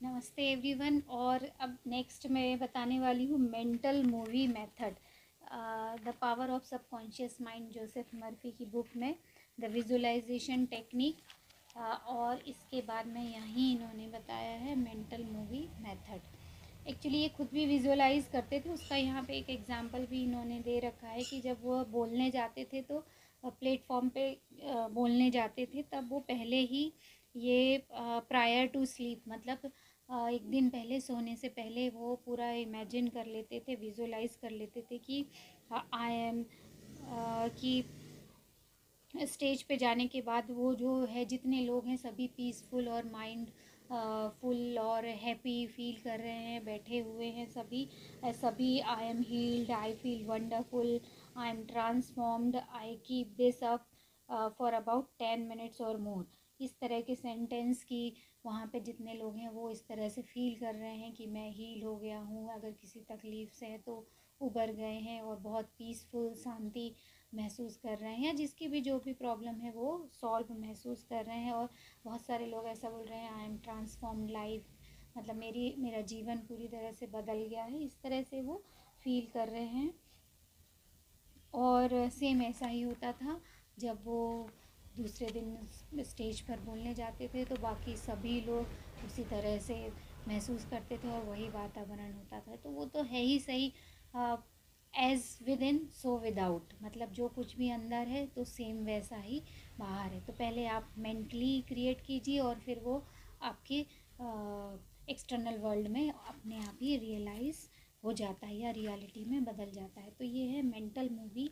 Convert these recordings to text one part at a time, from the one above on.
नमस्ते एवरीवन। और अब नेक्स्ट मैं बताने वाली हूँ mental movie method, the power of subconscious mind, Joseph Murphy की बुक में द विजुअलाइजेशन टेक्निक। और इसके बाद में यहीं इन्होंने बताया है मेंटल मूवी मेथड। एक्चुअली ये खुद भी विजुअलाइज करते थे, उसका यहाँ पे एक एग्जांपल भी इन्होंने दे रखा है कि जब वो बोलने जाते थे तो प्लेटफॉर्म पे बोलने जाते थे, तब वो पहले ही ये प्रायर टू स्लीप, मतलब एक दिन पहले सोने से पहले वो पूरा इमेजिन कर लेते थे, विजुअलाइज कर लेते थे कि आई एम कि स्टेज पे जाने के बाद वो जो है जितने लोग हैं सभी पीसफुल और माइंड फुल और हैप्पी फील कर रहे हैं, बैठे हुए हैं सभी सभी I am heeled, I feel wonderful, I am transformed, I keep this up for about 10 minutes और मोर। इस तरह के सेंटेंस की वहाँ पे जितने लोग हैं वो इस तरह से फील कर रहे हैं कि मैं हील हो गया हूँ, अगर किसी तकलीफ़ से है तो उबर गए हैं और बहुत पीसफुल शांति महसूस कर रहे हैं, या जिसकी भी जो भी प्रॉब्लम है वो सॉल्व महसूस कर रहे हैं। और बहुत सारे लोग ऐसा बोल रहे हैं आई एम ट्रांसफॉर्म्ड लाइफ, मतलब मेरा जीवन पूरी तरह से बदल गया है, इस तरह से वो फील कर रहे हैं। और सेम ऐसा ही होता था जब वो दूसरे दिन स्टेज पर बोलने जाते थे तो बाकी सभी लोग उसी तरह से महसूस करते थे और वही वातावरण होता था। तो वो तो है ही सही, as within so without, मतलब जो कुछ भी अंदर है तो सेम वैसा ही बाहर है। तो पहले आप मेंटली क्रिएट कीजिए और फिर वो आपके एक्सटर्नल वर्ल्ड में अपने आप ही रियलाइज़ हो जाता है या रियलिटी में बदल जाता है। तो ये है मेंटल मूवी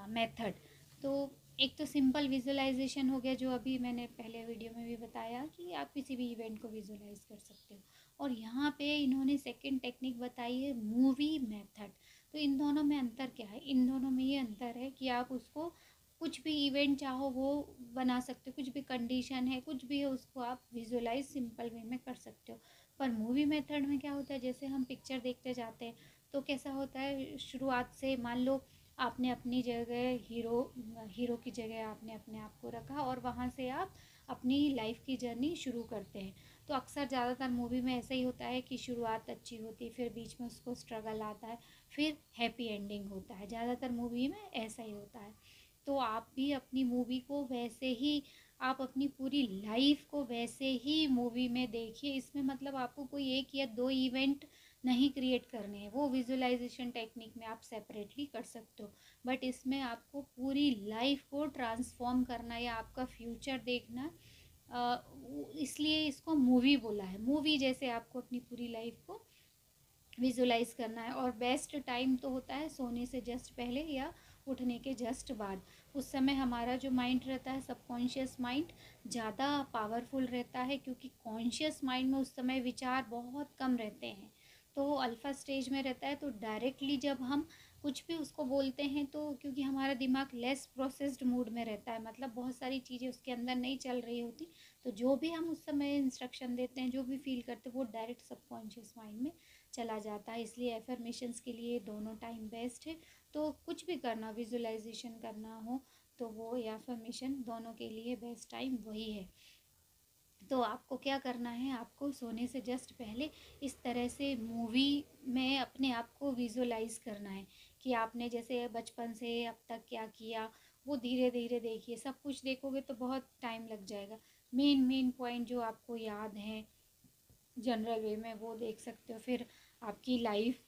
मेथड। तो एक तो सिंपल विजुअलाइजेशन हो गया, जो अभी मैंने पहले वीडियो में भी बताया कि आप किसी भी इवेंट को विजुअलाइज कर सकते हो। और यहाँ पे इन्होंने सेकंड टेक्निक बताई है मूवी मेथड। तो इन दोनों में अंतर क्या है? इन दोनों में ये अंतर है कि आप उसको कुछ भी इवेंट चाहो वो बना सकते हो, कुछ भी कंडीशन है कुछ भी है उसको आप विजुअलाइज सिंपल वे में कर सकते हो। पर मूवी मेथड में क्या होता है, जैसे हम पिक्चर देखते जाते हैं तो कैसा होता है, शुरुआत से मान लो आपने अपनी जगह हीरो की जगह आपने अपने आप को रखा और वहाँ से आप अपनी लाइफ की जर्नी शुरू करते हैं। तो अक्सर ज़्यादातर मूवी में ऐसा ही होता है कि शुरुआत अच्छी होती है, फिर बीच में उसको स्ट्रगल आता है, फिर हैप्पी एंडिंग होता है। ज़्यादातर मूवी में ऐसा ही होता है। तो आप भी अपनी मूवी को वैसे ही, आप अपनी पूरी लाइफ को वैसे ही मूवी में देखिए। इसमें मतलब आपको कोई एक या दो इवेंट नहीं क्रिएट करने हैं, वो विजुअलाइजेशन टेक्निक में आप सेपरेटली कर सकते हो। बट इसमें आपको पूरी लाइफ को ट्रांसफॉर्म करना या आपका फ्यूचर देखना, इसलिए इसको मूवी बोला है। मूवी जैसे आपको अपनी पूरी लाइफ को विजुलाइज करना है। और बेस्ट टाइम तो होता है सोने से जस्ट पहले या उठने के जस्ट बाद। उस समय हमारा जो माइंड रहता है, सबकॉन्शियस माइंड, ज़्यादा पावरफुल रहता है, क्योंकि कॉन्शियस माइंड में उस समय विचार बहुत कम रहते हैं। तो वो अल्फ़ा स्टेज में रहता है। तो डायरेक्टली जब हम कुछ भी उसको बोलते हैं तो क्योंकि हमारा दिमाग लेस प्रोसेस्ड मूड में रहता है, मतलब बहुत सारी चीज़ें उसके अंदर नहीं चल रही होती, तो जो भी हम उस समय इंस्ट्रक्शन देते हैं, जो भी फील करते हैं, वो डायरेक्ट सबकॉन्शियस माइंड में चला जाता है। इसलिए एफर्मेशंस के लिए दोनों टाइम बेस्ट है। तो कुछ भी करना, विजुअलाइजेशन करना हो तो वो या एफर्मेशन, दोनों के लिए बेस्ट टाइम वही है। तो आपको क्या करना है, आपको सोने से जस्ट पहले इस तरह से मूवी में अपने आप को विजुअलाइज करना है कि आपने जैसे बचपन से अब तक क्या किया, वो धीरे धीरे देखिए। सब कुछ देखोगे तो बहुत टाइम लग जाएगा। मेन मेन पॉइंट जो आपको याद हैं जनरल वे में वो देख सकते हो। फिर आपकी लाइफ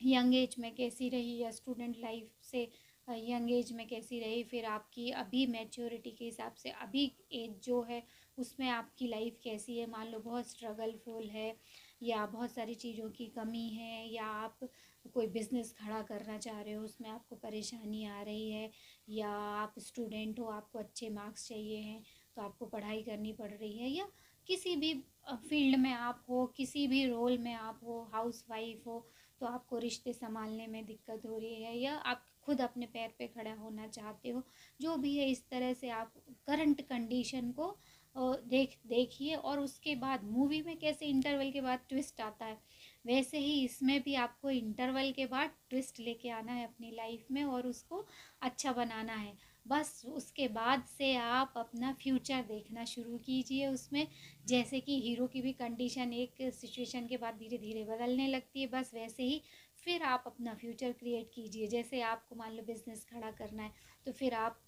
यंग एज में कैसी रही, या स्टूडेंट लाइफ से यंग एज में कैसी रही, फिर आपकी अभी मैच्योरिटी के हिसाब से अभी एज जो है उसमें आपकी लाइफ कैसी है। मान लो बहुत स्ट्रगलफुल है, या बहुत सारी चीज़ों की कमी है, या आप कोई बिज़नेस खड़ा करना चाह रहे हो उसमें आपको परेशानी आ रही है, या आप स्टूडेंट हो, आपको अच्छे मार्क्स चाहिए हैं तो आपको पढ़ाई करनी पड़ रही है, या किसी भी फील्ड में आप हो, किसी भी रोल में आप हो, हाउस वाइफ हो तो आपको रिश्ते संभालने में दिक्कत हो रही है, या आप खुद अपने पैर पे खड़ा होना चाहते हो, जो भी है, इस तरह से आप करंट कंडीशन को देखिए। और उसके बाद मूवी में कैसे इंटरवल के बाद ट्विस्ट आता है, वैसे ही इसमें भी आपको इंटरवल के बाद ट्विस्ट लेके आना है अपनी लाइफ में और उसको अच्छा बनाना है। बस उसके बाद से आप अपना फ्यूचर देखना शुरू कीजिए उसमें। जैसे कि हीरो की भी कंडीशन एक सिचुएशन के बाद धीरे धीरे बदलने लगती है, बस वैसे ही फिर आप अपना फ्यूचर क्रिएट कीजिए। जैसे आपको मान लो बिज़नेस खड़ा करना है, तो फिर आप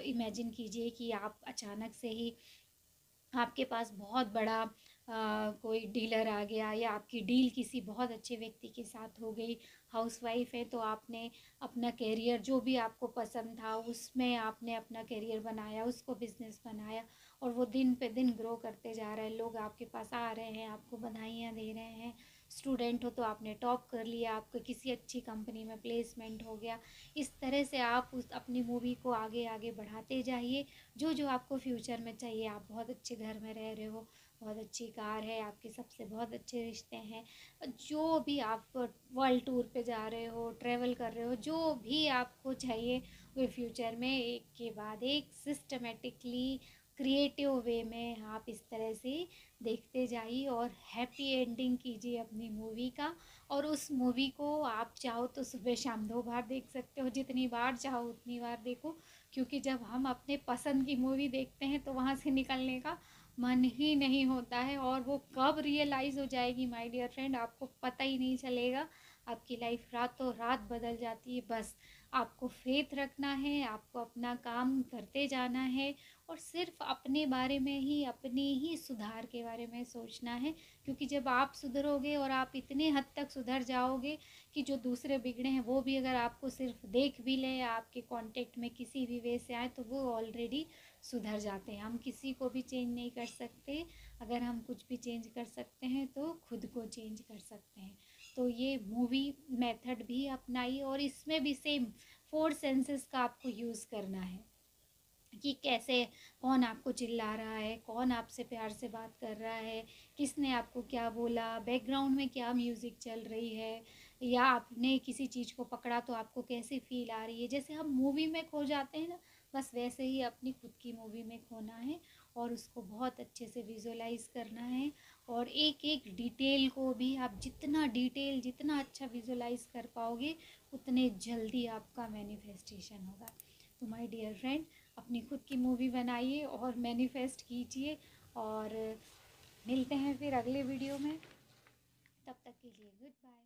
इमेजिन कीजिए कि आप अचानक से ही आपके पास बहुत बड़ा कोई डीलर आ गया, या आपकी डील किसी बहुत अच्छे व्यक्ति के साथ हो गई। हाउसवाइफ है तो आपने अपना करियर जो भी आपको पसंद था उसमें आपने अपना करियर बनाया, उसको बिजनेस बनाया, और वो दिन पे दिन ग्रो करते जा रहा है। लोग आपके पास आ रहे हैं, आपको बधाइयाँ दे रहे हैं। स्टूडेंट हो तो आपने टॉप कर लिया, आपको किसी अच्छी कंपनी में प्लेसमेंट हो गया। इस तरह से आप उस अपनी मूवी को आगे आगे बढ़ाते जाइए। जो जो आपको फ्यूचर में चाहिए, आप बहुत अच्छे घर में रह रहे हो, बहुत अच्छी कार है आपके, सबसे बहुत अच्छे रिश्ते हैं, जो भी आप वर्ल्ड टूर पे जा रहे हो, ट्रैवल कर रहे हो, जो भी आपको चाहिए वो फ्यूचर में एक के बाद एक सिस्टमेटिकली क्रिएटिव वे में आप इस तरह से देखते जाइए और हैप्पी एंडिंग कीजिए अपनी मूवी का। और उस मूवी को आप चाहो तो सुबह शाम 2 बार देख सकते हो, जितनी बार चाहो उतनी बार देखो। क्योंकि जब हम अपने पसंद की मूवी देखते हैं तो वहाँ से निकलने का मन ही नहीं होता है, और वो कब रियलाइज़ हो जाएगी माय डियर फ्रेंड, आपको पता ही नहीं चलेगा। आपकी लाइफ रातों रात बदल जाती है। बस आपको फेथ रखना है, आपको अपना काम करते जाना है, और सिर्फ अपने बारे में ही, अपने ही सुधार के बारे में सोचना है। क्योंकि जब आप सुधरोगे और आप इतने हद तक सुधर जाओगे कि जो दूसरे बिगड़े हैं वो भी अगर आपको सिर्फ देख भी ले या आपके कांटेक्ट में किसी भी वे से आए, तो वो ऑलरेडी सुधर जाते हैं। हम किसी को भी चेंज नहीं कर सकते। अगर हम कुछ भी चेंज कर सकते हैं तो खुद को चेंज कर सकते हैं। तो ये मूवी मेथड भी अपनाइए, और इसमें भी सेम 4 सेंसेस का आपको यूज़ करना है कि कैसे, कौन आपको चिल्ला रहा है, कौन आपसे प्यार से बात कर रहा है, किसने आपको क्या बोला, बैकग्राउंड में क्या म्यूज़िक चल रही है, या आपने किसी चीज़ को पकड़ा तो आपको कैसे फील आ रही है। जैसे हम मूवी में खो जाते हैं ना, बस वैसे ही अपनी खुद की मूवी में खोना है, और उसको बहुत अच्छे से विजुअलाइज करना है। और एक एक डिटेल को भी आप जितना डिटेल, जितना अच्छा विजुअलाइज कर पाओगे, उतने जल्दी आपका मैनिफेस्टेशन होगा। तो माय डियर फ्रेंड, अपनी खुद की मूवी बनाइए और मैनिफेस्ट कीजिए। और मिलते हैं फिर अगले वीडियो में। तब तक के लिए गुड बाय।